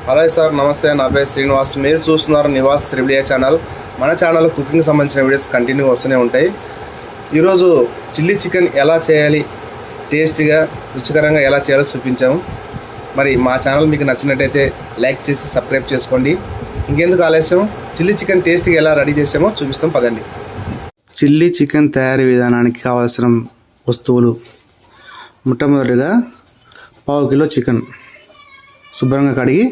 Hello sir, నమస్తే. నా పేరు శ్రీనివాస్. మీరు చూస్తున్నారు నివాస్ త్రిబుల్ ఏ ఛానల్. మన ఛానల్ కుకింగ్ సంబంధించిన వీడియోస్ కంటిన్యూ వస్తూనే ఉంటాయి. ఈరోజు చిల్లీ చికెన్ ఎలా చేయాలి, టేస్టీగా రుచికరంగా ఎలా చేయాలో చూపించాము. మరి మా ఛానల్ మీకు నచ్చినట్టయితే లైక్ చేసి సబ్స్క్రైబ్ చేసుకోండి. ఇంకెందుకు ఆలస్యం, చిల్లీ చికెన్ టేస్టీగా ఎలా రెడీ చేసామో చూపిస్తాం, పదండి. చిల్లీ చికెన్ తయారీ విధానానికి కావాల్సిన వస్తువులు: మొట్టమొదటిగా 1/2 కిలో చికెన్ శుభ్రంగా కడిగి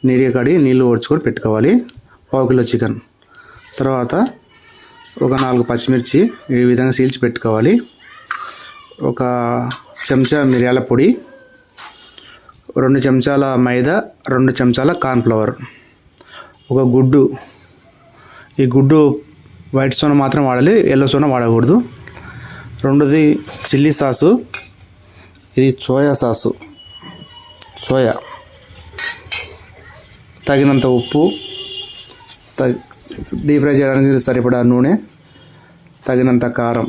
నీళ్ళు ఓడ్చుకొని పెట్టుకోవాలి. 1/2 కిలో చికెన్. తర్వాత ఒక 4 పచ్చిమిర్చి ఈ విధంగా సీల్చి పెట్టుకోవాలి. ఒక చెంచా మిరియాల పొడి, 2 చెంచాల మైదా, 2 చెంచాల కార్న్ఫ్లవర్, ఒక గుడ్డు. ఈ గుడ్డు వైట్ సోనా మాత్రం వాడాలి, ఎల్లో సోనా వాడకూడదు. 2ది చిల్లీ సాసు, ఇది సోయా సాసు, సోయా. తగినంత ఉప్పు, డీప్ ఫ్రై చేయడానికి సరిపడా నూనె, తగినంత కారం.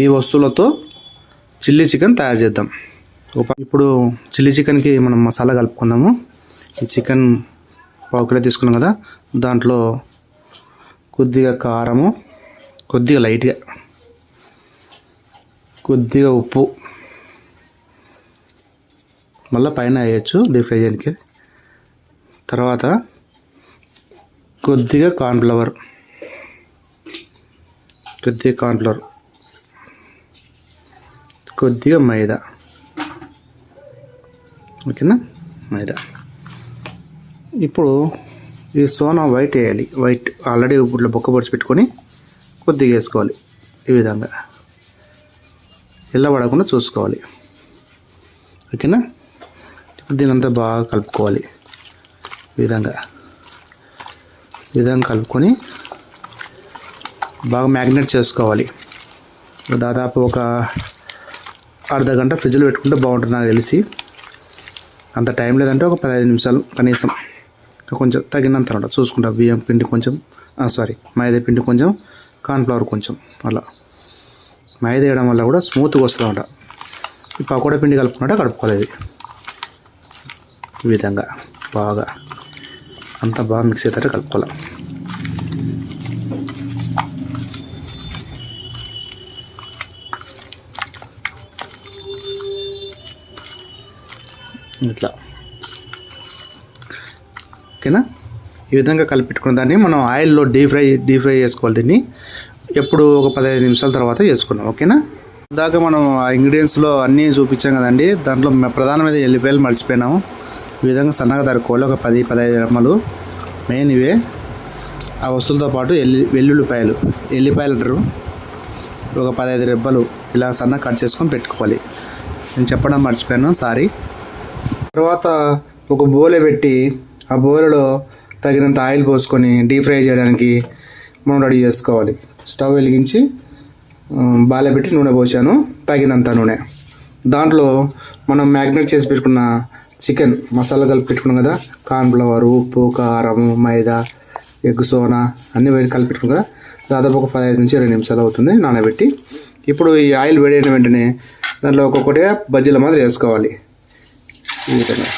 ఈ వస్తువులతో చిల్లీ చికెన్ తయారు చేద్దాం. ఇప్పుడు చిల్లీ చికెన్కి మనం మసాలా కలుపుకుందాము. ఈ చికెన్ 1/2 కిలో తీసుకున్నాం కదా, దాంట్లో కొద్దిగా కారము, కొద్దిగా లైట్గా, కొద్దిగా ఉప్పు, మళ్ళీ పైన వేయచ్చు డీప్ ఫ్రై చేయడానికి. తర్వాత కొద్దిగా కార్న్ఫ్లవర్, కొద్దిగా మైదా. ఓకేనా, మైదా. ఇప్పుడు ఈ సోనా వైట్ వేయాలి. వైట్ ఆల్రెడీ ఇట్లా బొక్క పొడిచి పెట్టుకొని కొద్దిగా వేసుకోవాలి. ఈ విధంగా ఎల్లబడకుండా చూసుకోవాలి. ఓకేనా. దీనంతా బాగా కలుపుకోవాలి. ఈ విధంగా కలుపుకొని బాగా మ్యాగ్నేట్ చేసుకోవాలి. దాదాపు ఒక అర్ధ గంట ఫ్రిడ్జ్లో పెట్టుకుంటే బాగుంటుంది నాకు తెలిసి. అంత టైం లేదంటే ఒక 15 నిమిషాలు కనీసం, కొంచెం తగినంత అనమాట చూసుకుంటా. బియ్యం పిండి కొంచెం, మైదా పిండి కొంచెం, కార్న్ఫ్లవర్ కొంచెం. అలా మైదా వేయడం వల్ల కూడా స్మూత్గా వస్తుంది అనమాట. ఈ పకోడా పిండి కలుపుకోవాలి. ఈ విధంగా బాగా అంతా బాగా మిక్స్ అవుతారు, కలుపుకోవాలి. ఇట్లా. ఓకేనా. ఈ విధంగా కలిపెట్టుకున్న దాన్ని మనం ఆయిల్లో డీప్ ఫ్రై చేసుకోవాలి. దీన్ని ఎప్పుడు ఒక 15 నిమిషాల తర్వాత చేసుకున్నాం. ఓకేనా. ఇందాక మనం ఆ ఇంగ్రీడియంట్స్లో అన్నీ చూపించాం కదండి, దాంట్లో ప్రధానమైన ఎల్లిపాయలు మర్చిపోయినాము. ఈ విధంగా సన్నగా తరుక్కోవాలి. ఒక 10-15 రెమ్మలు మెయిన్ ఇవే. ఆ వస్తువులతో పాటు ఎల్లిపాయలు అంటారు, ఒక 15 రెబ్బలు ఇలా సన్నగా కట్ చేసుకొని పెట్టుకోవాలి. నేను చెప్పడం మర్చిపోయాను, సారీ. తర్వాత ఒక బోలె పెట్టి ఆ బోలెలో తగినంత ఆయిల్ పోసుకొని డీప్ ఫ్రై చేయడానికి మనం రెడీ చేసుకోవాలి. స్టవ్ వెలిగించి బాలె పెట్టి నూనె పోసాను, తగినంత నూనె. దాంట్లో మనం మ్యాగ్నేట్ చేసి పెట్టుకున్న చికెన్ మసాలా కలిపి పెట్టుకున్నాం కదా, కార్న్ఫ్లవర్, ఉప్పు, కారము, మైదా, ఎగ్ సోనా అన్నీ కలిపి పెట్టుకున్నాం కదా, దాదాపు ఒక 15 నుంచి 20 నిమిషాలు అవుతుంది నానబెట్టి. ఇప్పుడు ఈ ఆయిల్ వేడైన వెంటనే దాంట్లో ఒక్కొక్కటిగా బజ్జీల మాదిరి వేసుకోవాలి. ఈ విధంగా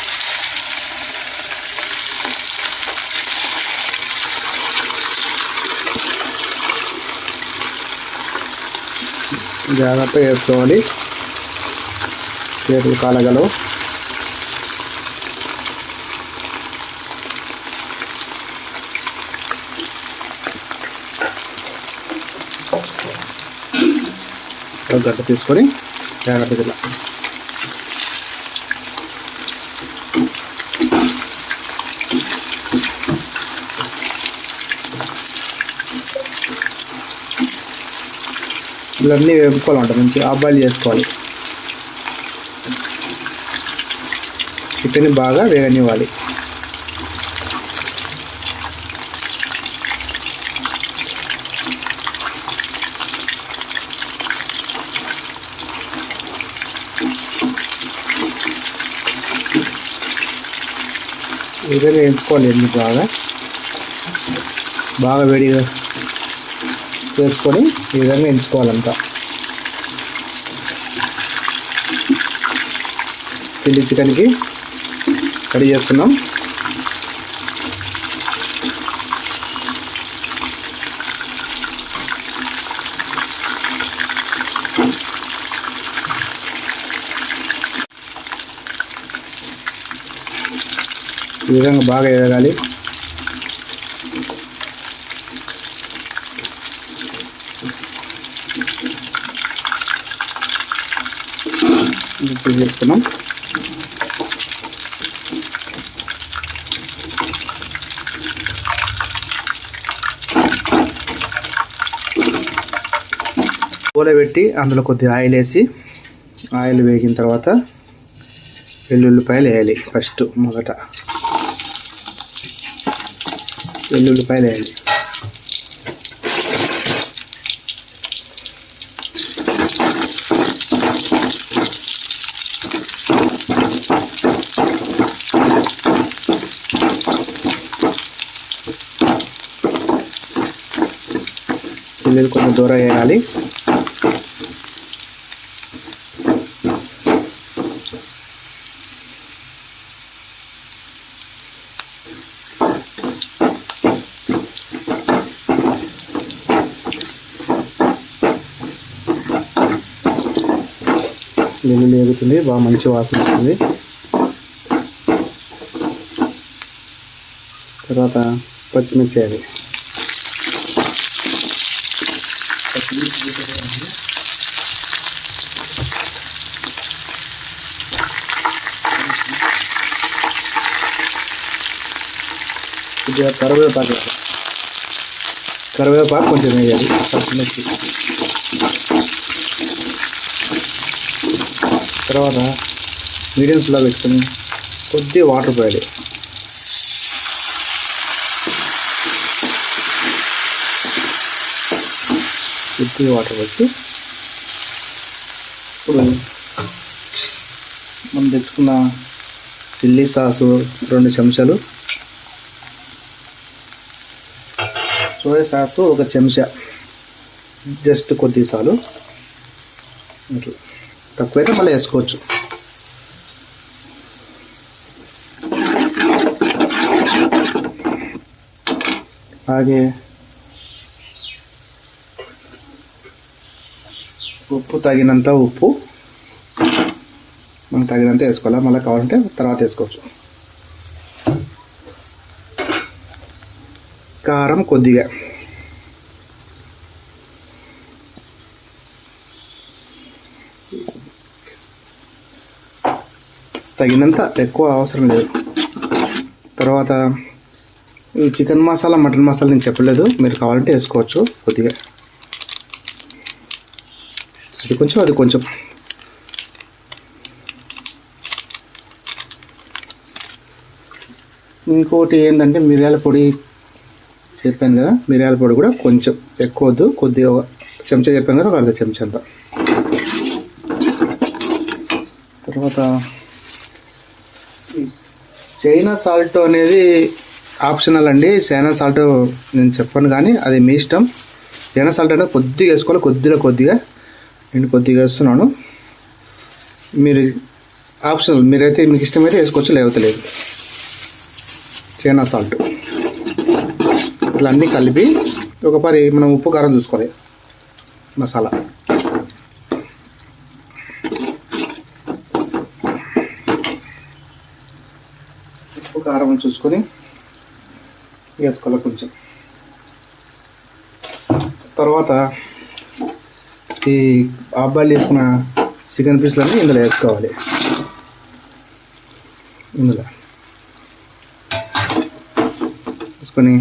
జాగ్రత్తగా వేసుకోవాలి, చేతులు కాలగలవు. గడ్డ తీసుకొని జాగ్రత్తగా ఇలా ఇవన్నీ వేపుకోవాలంట, మంచిగా బాయిల్ చేసుకోవాలి. చికెన్ బాగా వేగనివ్వాలి. ఈ విధంగా వేయించుకోవాలి. ఎన్ని బాగా వేడిగా చేసుకొని ఈ విధంగా ఎంచుకోవాలంట. చిల్లీ చికెన్కి రెడీ చేస్తున్నాం. ఈ విధంగా బాగా ఎదగాలి. చేసుకున్నాం. పూల పెట్టి అందులో కొద్దిగా ఆయిల్ వేసి, ఆయిల్ వేగిన తర్వాత వెల్లుల్లిపాయలు వేయాలి. ఫస్ట్ మొదట వెల్లుల్లిపాయలు వేయాలి. వెల్లుల్లి కొంచెం దూరం వేయాలి. వెల్లుల్లి వేగుతుంది, బాగా మంచి వాసన వస్తుంది. తర్వాత పచ్చిమిర్చి వేయాలి. కొద్దిగా కరివేపాకు కొంచెం వేయాలి. పచ్చిమిర్చి తర్వాత మీడియం స్లో పెట్టుకొని కొద్దిగా వాటర్ పోయాలి. కొద్దిగా వాటర్ పోసి ఇప్పుడు మనం తెచ్చుకున్న చిల్లీ సాసు 2 చెంచాలు, సోయా సాసు 1 చెంచా, జస్ట్ కొద్దిగా చాలు. అట్లా తక్కువైతే మళ్ళీ వేసుకోవచ్చు. అలాగే ఉప్పు తగినంత, ఉప్పు మనకు తగినంత వేసుకోవాలి. మళ్ళీ కావాలంటే తర్వాత వేసుకోవచ్చు. కారం కొద్దిగా, తగినంత, ఎక్కువ అవసరం లేదు. తర్వాత ఈ చికెన్ మసాలా, మటన్ మసాలా నేను చెప్పలేదు, మీరు కావాలంటే వేసుకోవచ్చు కొద్దిగా. అది కొంచెం, అది కొంచెం. ఇంకోటి ఏంటంటే మిరియాల పొడి చెప్పాను కదా, మిరియాల పొడి కూడా కొంచెం ఎక్కువ వద్దు, కొద్దిగా చెంచా చెప్పాను కదా, 1/2 చెంచా అంత. తర్వాత చైనా సాల్ట్ అనేది ఆప్షనల్ అండి. చైనా సాల్ట్ నేను చెప్పను కానీ అది మీ ఇష్టం. చైనా సాల్ట్ అనేది కొద్దిగా వేసుకోవాలి, కొద్దిగా. నేను కొద్దిగా వేస్తున్నాను. మీరు ఆప్షనల్, మీరైతే మీకు ఇష్టమైతే వేసుకోవచ్చు, లేకపోతే లేదు. చైనా సాల్ట్ ఇట్లా అన్నీ కలిపి ఒకసారి మనం ఉప్పు కారం చూసుకోవాలి. మసాలా ఉప్పు కారం చూసుకొని వేసుకోవాలి కొంచెం. తర్వాత ఈ ఆబ్బాయిలు వేసుకున్న చికెన్ పీసులన్నీ ఇందులో వేసుకోవాలి. ఇందులో వేసుకొని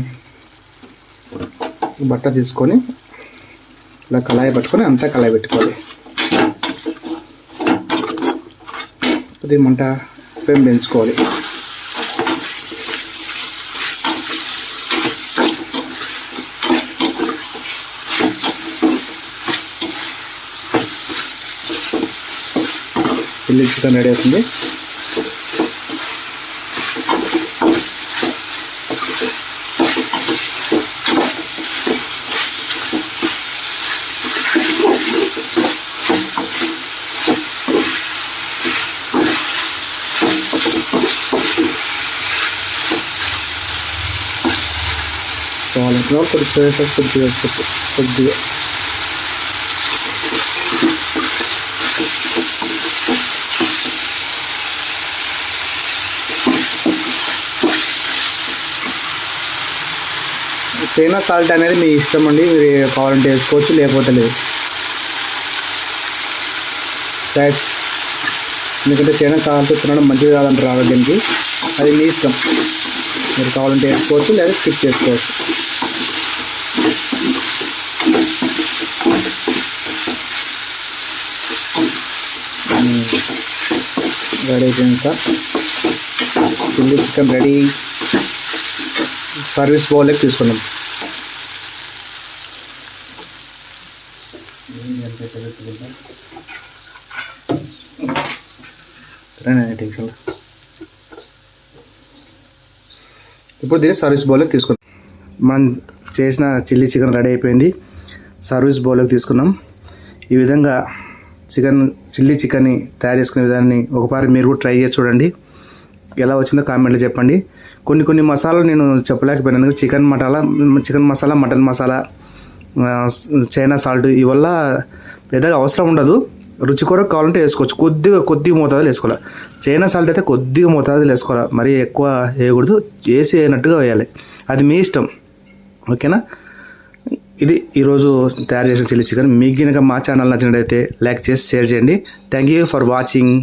బట్ట తీసుకొని ఇలా కళాయి పట్టుకొని అంతా కళాయి పెట్టుకోవాలి. కొద్దిగా మంట పెంచుకోవాలి. చిల్లీ చికెన్ రెడీ అవుతుంది. కావాలంటున్నా కొద్దిగా సోయా సాస్ కొద్దిగా వేసుకోవచ్చు. కొద్దిగా చైనా సాల్ట్ అనేది మీ ఇష్టం అండి, మీరు కావాలంటే వేసుకోవచ్చు లేకపోతే లేదు. ఫ్యాట్స్ ఎందుకంటే చైనా సాల్ట్ తినడం మంచిది కాదంటారు ఆరోగ్యానికి, అది మీ ఇష్టం. మీరు కావాలంటే వేసుకోవచ్చు లేదా స్కిప్ చేసుకోవచ్చు. రెడీ అయిపోయింది sir, chilli chicken ready. Service బౌల్లోకి తీసుకున్నాం. ఇప్పుడు దీన్ని సర్వీస్ బౌల్లోకి తీసుకున్నాం. మనం చేసిన చిల్లీ చికెన్ రెడీ అయిపోయింది. సర్వీస్ బౌల్లోకి తీసుకున్నాం. ఈ విధంగా చిల్లీ చికెన్ని తయారు చేసుకునే విధాన్ని ఒకసారి మీరు కూడా ట్రై చేసి చూడండి. ఎలా వచ్చిందో కామెంట్లో చెప్పండి. కొన్ని మసాలాలు నేను చెప్పలేకపోయినందుకు chicken masala, mutton masala, China salt ఇవల్ల పెద్దగా అవసరం ఉండదు. రుచి కొరకు కావాలంటే వేసుకోవచ్చు. కొద్దిగా మోతాదులు వేసుకోవాలి. చైనా సాల్ట్ అయితే కొద్దిగా మోతాదులు వేసుకోవాలి, మరీ ఎక్కువ వేయకూడదు. వేసి వేయనట్టుగా వేయాలి, అది మీ ఇష్టం. ఓకేనా? ఇది ఈరోజు తయారు చేసిన చిల్లీ చికెన్. మీకు కనుక మా ఛానల్ నచ్చినట్టయితే లైక్ చేసి షేర్ చేయండి. Thank you for watching.